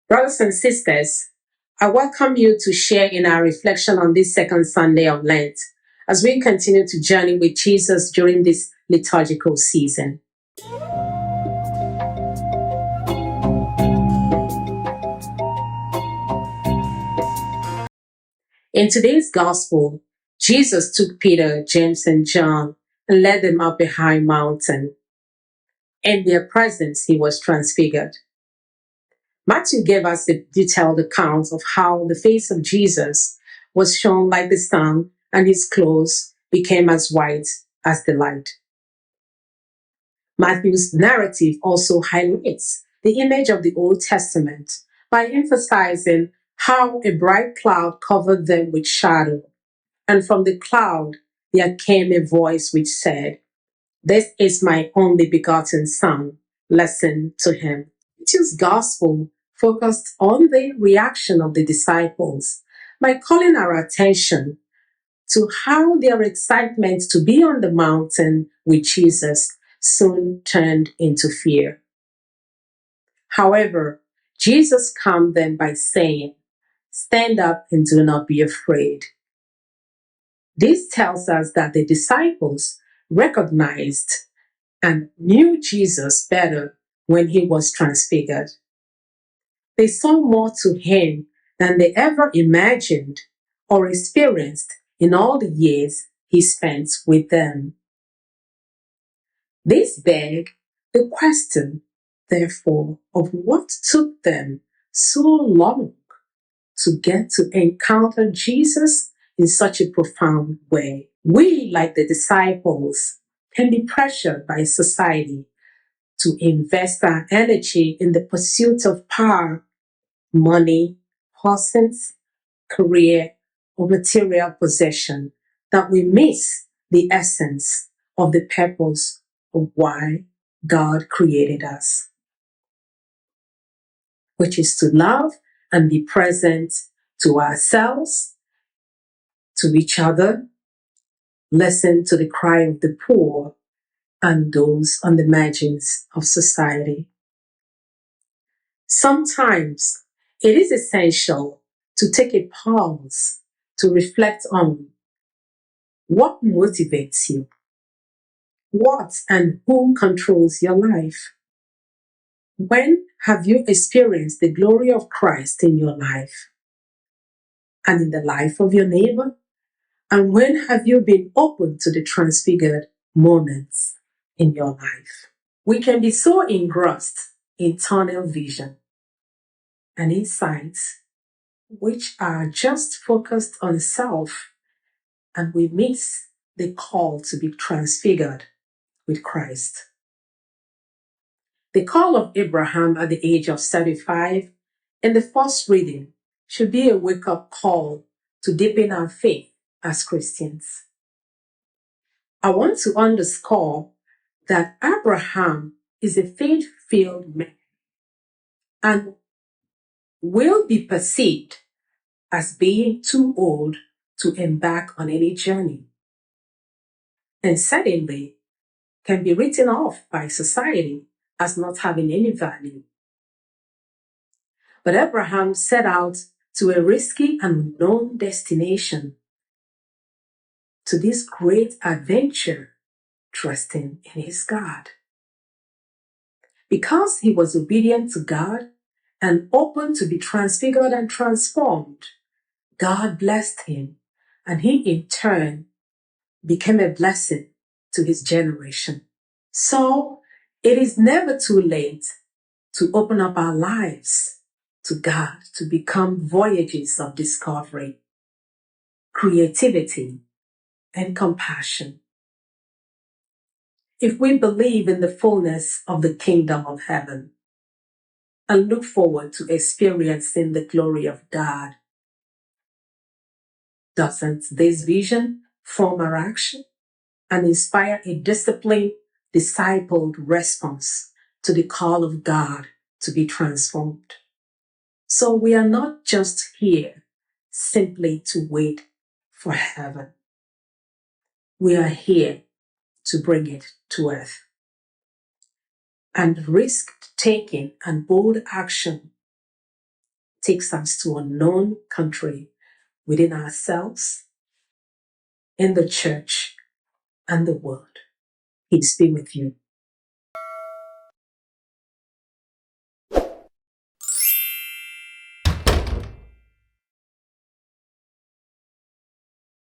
Brothers and sisters, I welcome you to share in our reflection on this second Sunday of Lent as we continue to journey with Jesus during this liturgical season. In today's gospel, Jesus took Peter, James, and John and led them up a high mountain. In their presence, he was transfigured. Matthew gave us a detailed account of how the face of Jesus was shone like the sun and his clothes became as white as the light. Matthew's narrative also highlights the image of the Old Testament by emphasizing how a bright cloud covered them with shadow, and from the cloud there came a voice which said, "This is my only begotten Son, listen to him." Matthew's gospel focused on the reaction of the disciples by calling our attention to how their excitement to be on the mountain with Jesus soon turned into fear. However, Jesus calmed them by saying, "Stand up and do not be afraid." This tells us that the disciples recognized and knew Jesus better when he was transfigured. They saw more to him than they ever imagined or experienced in all the years he spent with them. This begs the question, therefore, of what took them so long to get to encounter Jesus in such a profound way. We, like the disciples, can be pressured by society to invest our energy in the pursuit of power, money, persons, career, or material possession, that we miss the essence of the purpose of why God created us, which is to love and be present to ourselves, to each other, listen to the cry of the poor and those on the margins of society. Sometimes it is essential to take a pause to reflect on what motivates you, what and who controls your life. When have you experienced the glory of Christ in your life and in the life of your neighbor? And when have you been open to the transfigured moments in your life? We can be so engrossed in tunnel vision and insights which are just focused on self, and we miss the call to be transfigured with Christ. The call of Abraham at the age of 75 in the first reading should be a wake-up call to deepen our faith as Christians. I want to underscore that Abraham is a faith-filled man and will be perceived as being too old to embark on any journey, and certainly can be written off by society as not having any value. But Abraham set out to a risky and unknown destination, to this great adventure, trusting in his God. Because he was obedient to God and open to be transfigured and transformed, God blessed him, and he in turn became a blessing to his generation. So it is never too late to open up our lives to God, to become voyages of discovery, creativity, and compassion. If we believe in the fullness of the kingdom of heaven and look forward to experiencing the glory of God, doesn't this vision form our action and inspire a disciplined, discipled response to the call of God to be transformed? So we are not just here simply to wait for heaven. We are here to bring it to earth. And risk-taking and bold action takes us to unknown country within ourselves, in the church, and the world. Peace be with you.